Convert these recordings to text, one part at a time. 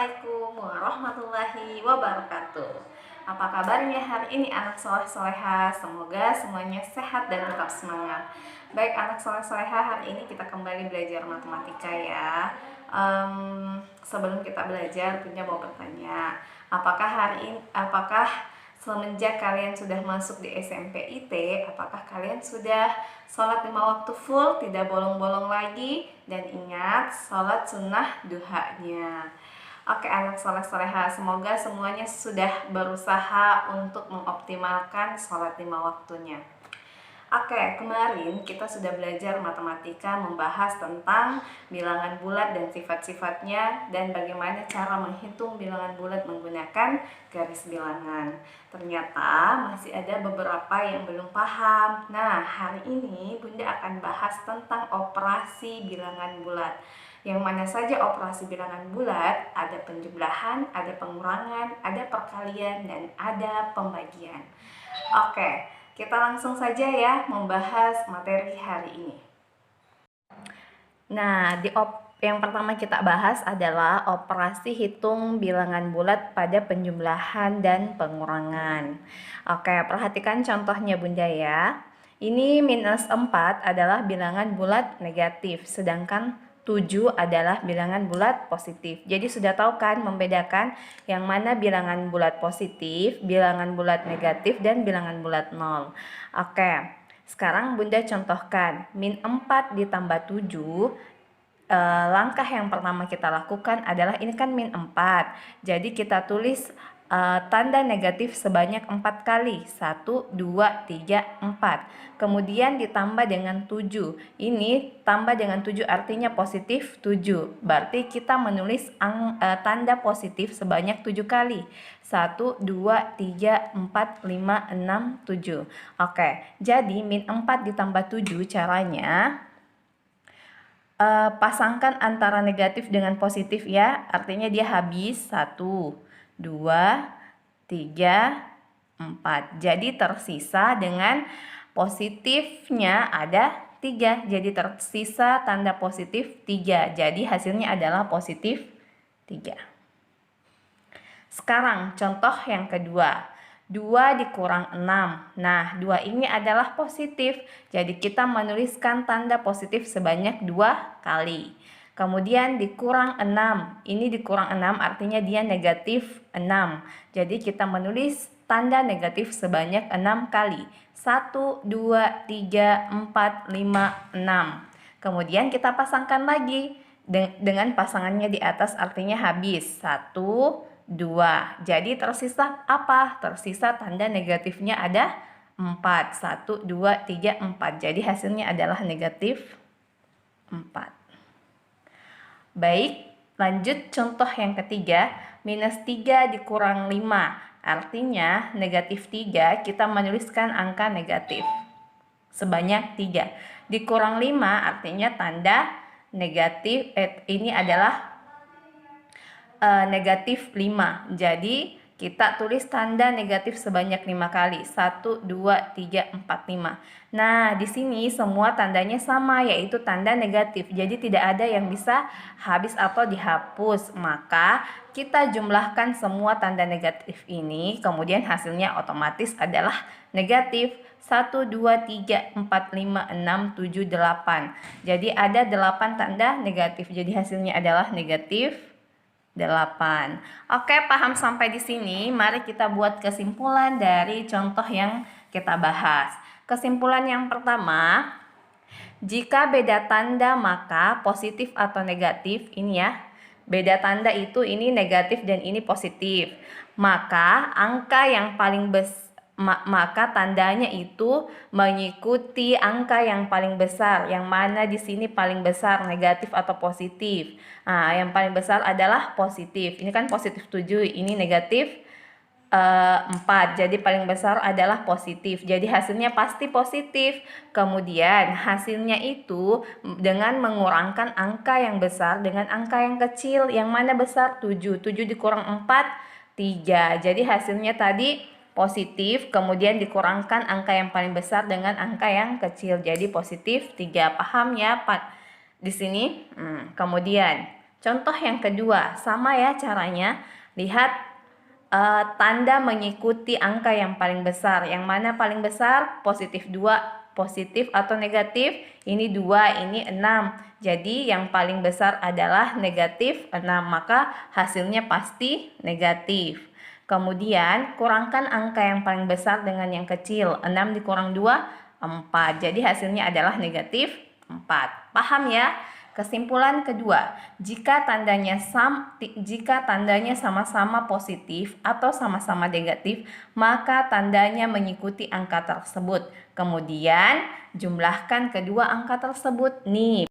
Assalamualaikum warahmatullahi wabarakatuh. Apa kabarnya hari ini anak soleh soleha? Semoga semuanya sehat dan tetap semangat. Baik anak soleh soleha, hari ini kita kembali belajar matematika ya. Sebelum kita belajar, Bunda mau bertanya, apakah semenjak kalian sudah masuk di SMP IT, apakah kalian sudah sholat 5 waktu full, tidak bolong-bolong lagi? Dan ingat, sholat sunnah duhanya. Oke anak soleh soleha, semoga semuanya sudah berusaha untuk mengoptimalkan sholat 5 waktunya. Oke, kemarin kita sudah belajar matematika membahas tentang bilangan bulat dan sifat-sifatnya dan bagaimana cara menghitung bilangan bulat menggunakan garis bilangan. Ternyata masih ada beberapa yang belum paham. Nah, hari ini Bunda akan bahas tentang operasi bilangan bulat. Yang mana saja operasi bilangan bulat, ada penjumlahan, ada pengurangan, ada perkalian, dan ada pembagian. Oke. Kita langsung saja ya membahas materi hari ini. Nah, yang pertama kita bahas adalah operasi hitung bilangan bulat pada penjumlahan dan pengurangan. Oke, perhatikan contohnya Bunda ya. Ini minus 4 adalah bilangan bulat negatif, sedangkan 7 adalah bilangan bulat positif. Jadi sudah tahu kan membedakan yang mana bilangan bulat positif, bilangan bulat negatif, dan bilangan bulat 0. Oke, sekarang Bunda contohkan. Min 4 ditambah 7, langkah yang pertama kita lakukan adalah ini kan min 4. Jadi kita tulis tanda negatif sebanyak 4 kali. 1, 2, 3, 4. Kemudian ditambah dengan 7. Ini tambah dengan 7 artinya positif 7. Berarti kita menulis tanda positif sebanyak 7 kali. 1, 2, 3, 4, 5, 6, 7. Oke, jadi min 4 ditambah 7 caranya pasangkan antara negatif dengan positif ya. Artinya dia habis 1, 2, 3, 4. Jadi tersisa dengan positifnya ada 3. Jadi tersisa tanda positif 3. Jadi hasilnya adalah positif 3. Sekarang contoh yang kedua. 2 dikurang 6. Nah, 2 ini adalah positif. Jadi kita menuliskan tanda positif sebanyak 2 kali. Kemudian dikurang 6. Ini dikurang 6 artinya dia negatif 6. Jadi kita menulis tanda negatif sebanyak 6 kali. 1, 2, 3, 4, 5, 6. Kemudian kita pasangkan lagi dengan pasangannya di atas artinya habis. 1, 2. Jadi tersisa apa? Tersisa tanda negatifnya ada 4. 1, 2, 3, 4. Jadi hasilnya adalah negatif 4. Baik, lanjut contoh yang ketiga. Minus 3 dikurang 5. Artinya negatif 3 kita menuliskan angka negatif sebanyak 3. Dikurang 5 artinya tanda negatif ini adalah negatif 5. Jadi kita tulis tanda negatif sebanyak 5 kali. 1, 2, 3, 4, 5. Nah, di sini semua tandanya sama, yaitu tanda negatif. Jadi tidak ada yang bisa habis atau dihapus. Maka kita jumlahkan semua tanda negatif ini, kemudian hasilnya otomatis adalah negatif. 1, 2, 3, 4, 5, 6, 7, 8. Jadi ada 8 tanda negatif. Jadi hasilnya adalah negatif 8. Oke, paham sampai di sini? Mari kita buat kesimpulan dari contoh yang kita bahas. Kesimpulan yang pertama, jika beda tanda maka positif atau negatif, ini ya. Beda tanda itu ini negatif dan ini positif. Maka angka yang paling maka tandanya itu mengikuti angka yang paling besar. Yang mana di sini paling besar, negatif atau positif? Nah, yang paling besar adalah positif. Ini kan positif 7, ini negatif 4. Jadi paling besar adalah positif. Jadi hasilnya pasti positif. Kemudian hasilnya itu dengan mengurangkan angka yang besar dengan angka yang kecil. Yang mana besar? 7. 7 dikurang 4, 3. Jadi hasilnya tadi positif, kemudian dikurangkan angka yang paling besar dengan angka yang kecil. Jadi positif 3. Paham ya Pak? Di sini. Kemudian Contoh yang kedua, sama ya caranya. Lihat tanda mengikuti angka yang paling besar. Yang mana paling besar? Positif 2, positif atau negatif? Ini 2, ini 6. Jadi yang paling besar adalah negatif 6, maka hasilnya pasti negatif. Kemudian kurangkan angka yang paling besar dengan yang kecil. 6 dikurang 2, 4. Jadi hasilnya adalah negatif 4. Paham ya? Kesimpulan kedua, jika tandanya sama-sama positif atau sama-sama negatif, maka tandanya mengikuti angka tersebut. Kemudian jumlahkan kedua angka tersebut nih.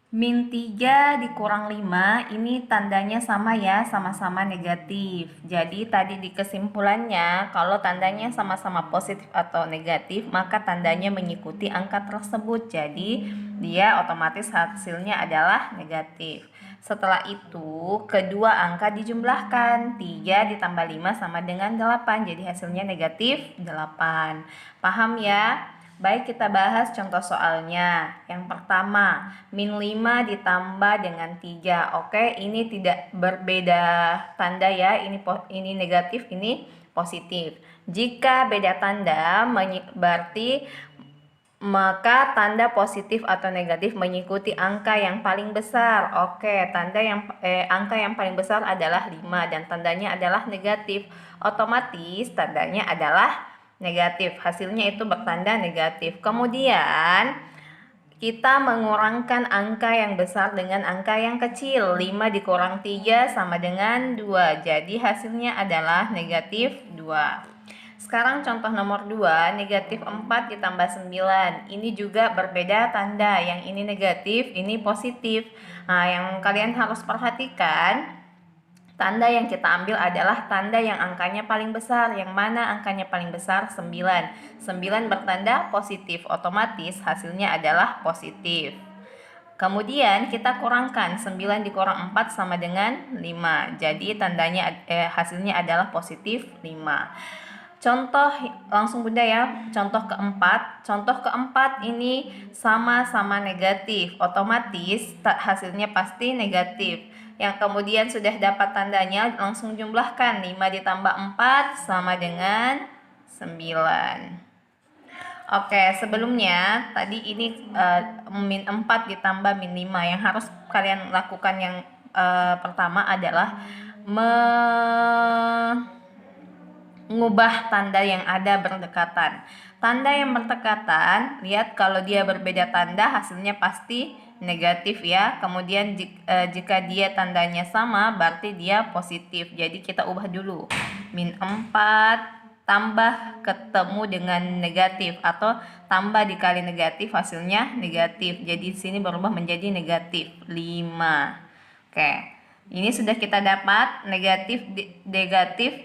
Min 3 dikurang 5 ini tandanya sama ya, sama-sama negatif. Jadi tadi di kesimpulannya kalau tandanya sama-sama positif atau negatif maka tandanya mengikuti angka tersebut. Jadi dia otomatis hasilnya adalah negatif. Setelah itu kedua angka dijumlahkan, 3 ditambah 5 sama dengan 8. Jadi hasilnya negatif 8. Paham ya? Baik, kita bahas contoh soalnya. Yang pertama, min 5 ditambah dengan 3. Oke, ini tidak berbeda tanda ya. Ini negatif, ini positif. Jika beda tanda, berarti maka tanda positif atau negatif mengikuti angka yang paling besar. Oke, angka yang paling besar adalah 5 dan tandanya adalah negatif. Otomatis tandanya adalah negatif, hasilnya itu bertanda negatif. Kemudian kita mengurangkan angka yang besar dengan angka yang kecil. 5 dikurang 3 sama dengan 2. Jadi hasilnya adalah negatif 2. Sekarang contoh nomor 2, negatif 4 ditambah 9. Ini juga berbeda tanda, yang ini negatif, ini positif. Nah, yang kalian harus perhatikan, tanda yang kita ambil adalah tanda yang angkanya paling besar. Yang mana angkanya paling besar? 9. 9 bertanda positif, otomatis hasilnya adalah positif. Kemudian kita kurangkan, 9 dikurang 4 sama dengan 5. Jadi hasilnya adalah positif 5. Contoh langsung Bunda ya, contoh keempat. Contoh keempat ini sama-sama negatif, otomatis hasilnya pasti negatif. Yang kemudian sudah dapat tandanya, langsung jumlahkan. 5 ditambah 4 sama dengan 9. Oke, sebelumnya tadi ini min 4 ditambah min 5. Yang harus kalian lakukan yang pertama adalah mengubah tanda yang ada berdekatan. Tanda yang berdekatan, lihat kalau dia berbeda tanda hasilnya pasti negatif ya. Kemudian jika dia tandanya sama berarti dia positif. Jadi kita ubah dulu. Min 4 tambah ketemu dengan negatif atau tambah dikali negatif hasilnya negatif. Jadi di sini berubah menjadi negatif 5. Oke. Ini sudah kita dapat negatif,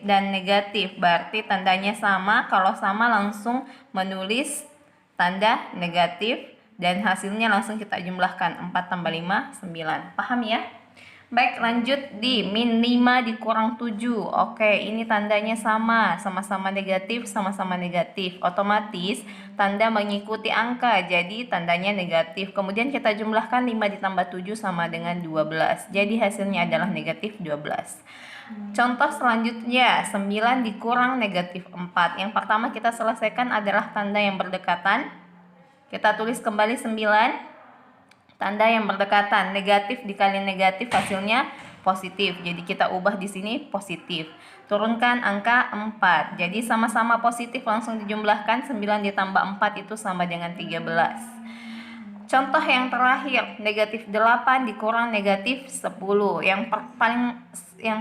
dan negatif. Berarti tandanya sama. Kalau sama langsung menulis tanda negatif dan hasilnya langsung kita jumlahkan. 4 tambah 5, 9. Paham ya? Baik, lanjut di min 5 dikurang 7. Oke, ini tandanya sama-sama negatif, sama-sama negatif. Otomatis tanda mengikuti angka, jadi tandanya negatif. Kemudian kita jumlahkan 5 ditambah 7 sama dengan 12. Jadi hasilnya adalah negatif 12. Contoh selanjutnya, 9 dikurang negatif 4. Yang pertama kita selesaikan adalah tanda yang berdekatan. Kita tulis kembali 9. Tanda yang berdekatan, negatif dikali negatif hasilnya positif. Jadi kita ubah di sini positif. Turunkan angka 4. Jadi sama-sama positif langsung dijumlahkan. 9 ditambah 4 itu sama dengan 13. Contoh yang terakhir, negatif 8 dikurang negatif 10. Yang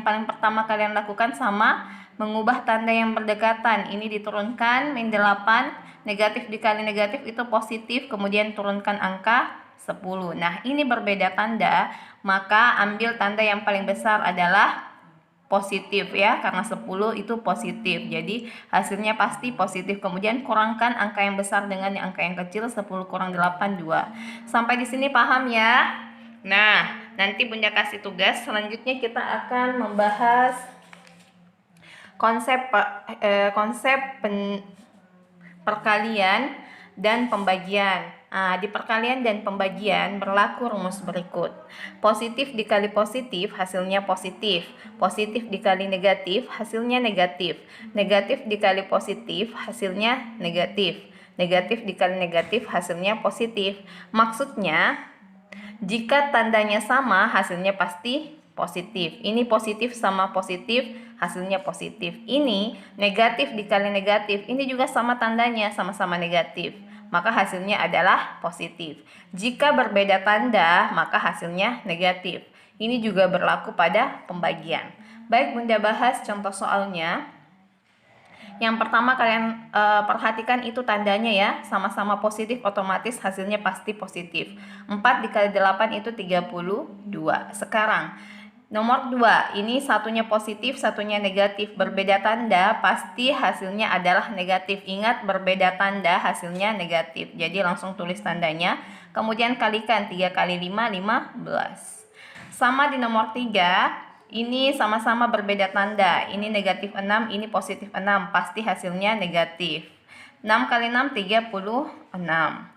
paling pertama kalian lakukan sama, mengubah tanda yang berdekatan. Ini diturunkan, min 8, negatif dikali negatif itu positif, kemudian turunkan angka 10. Nah, ini berbeda tanda, maka ambil tanda yang paling besar adalah positif ya, karena 10 itu positif. Jadi hasilnya pasti positif. Kemudian kurangkan angka yang besar dengan angka yang kecil. 10 kurang 8, 2. Sampai di sini paham ya? Nah, nanti Bunda kasih tugas. Selanjutnya kita akan membahas konsep perkalian dan pembagian. Di perkalian dan pembagian berlaku rumus berikut. Positif dikali positif hasilnya positif. Positif dikali negatif hasilnya negatif. Negatif dikali positif hasilnya negatif. Negatif dikali negatif hasilnya positif. Maksudnya, jika tandanya sama hasilnya pasti positif. Ini positif sama positif, hasilnya positif. Ini negatif dikali negatif, ini juga sama tandanya, sama-sama negatif. Maka hasilnya adalah positif. Jika berbeda tanda, maka hasilnya negatif. Ini juga berlaku pada pembagian. Baik, Bunda bahas contoh soalnya. Yang pertama kalian perhatikan itu tandanya ya, sama-sama positif, otomatis hasilnya pasti positif. 4 dikali 8 itu 32. Sekarang nomor 2, ini satunya positif, satunya negatif, berbeda tanda, pasti hasilnya adalah negatif. Ingat, berbeda tanda, hasilnya negatif. Jadi langsung tulis tandanya, kemudian kalikan 3 kali 5, 15. Sama di nomor 3, ini sama-sama berbeda tanda. Ini negatif 6, ini positif 6, pasti hasilnya negatif. 6 kali 6, 36.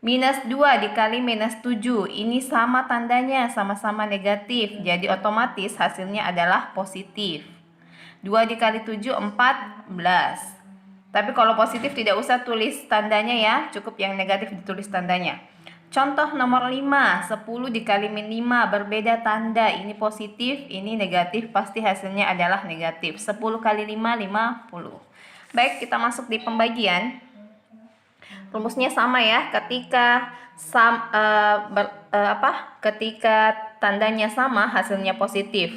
Minus 2 dikali minus 7, ini sama tandanya, sama-sama negatif, jadi otomatis hasilnya adalah positif. 2 dikali 7, 14. Tapi kalau positif tidak usah tulis tandanya ya, cukup yang negatif ditulis tandanya. Contoh nomor 5, 10 dikali min 5, berbeda tanda, ini positif, ini negatif, pasti hasilnya adalah negatif. 10 kali 5, 50. Baik, kita masuk di pembagian. Rumusnya sama ya, ketika ketika tandanya sama hasilnya positif.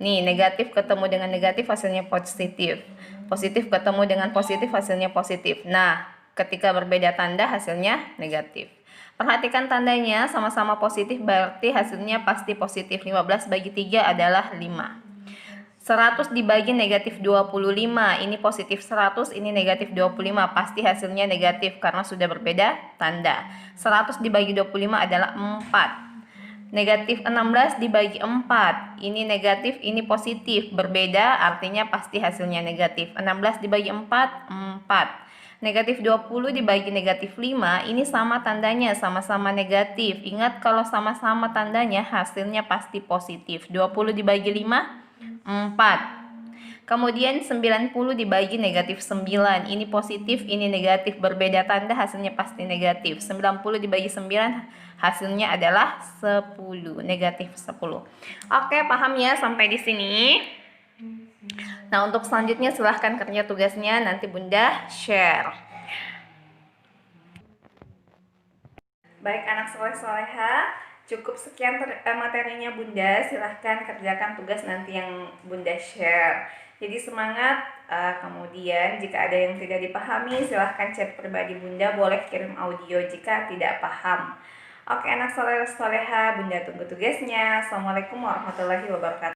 Nih, negatif ketemu dengan negatif hasilnya positif. Positif ketemu dengan positif hasilnya positif. Nah, ketika berbeda tanda hasilnya negatif. Perhatikan tandanya sama-sama positif berarti hasilnya pasti positif. 15 bagi 3 adalah 5. 100 dibagi negatif 25, ini positif 100, ini negatif 25, pasti hasilnya negatif karena sudah berbeda tanda. 100 dibagi 25 adalah 4. Negatif 16 dibagi 4, ini negatif, ini positif, berbeda artinya pasti hasilnya negatif. 16 dibagi 4, 4. Negatif 20 dibagi negatif 5, ini sama tandanya, sama-sama negatif. Ingat, kalau sama-sama tandanya hasilnya pasti positif. 20 dibagi 5, 4. Kemudian 90 dibagi negatif 9, ini positif, ini negatif, berbeda tanda hasilnya pasti negatif. 90 dibagi 9 hasilnya adalah 10, negatif 10. Oke, paham ya sampai di sini? Nah, untuk selanjutnya silahkan kerja tugasnya, nanti Bunda share. Baik anak soleh-soleha, cukup sekian materinya Bunda, silahkan kerjakan tugas nanti yang Bunda share. Jadi semangat, kemudian jika ada yang tidak dipahami silahkan chat pribadi Bunda, boleh kirim audio jika tidak paham. Oke anak soleh-soleha, Bunda tunggu tugasnya. Assalamualaikum warahmatullahi wabarakatuh.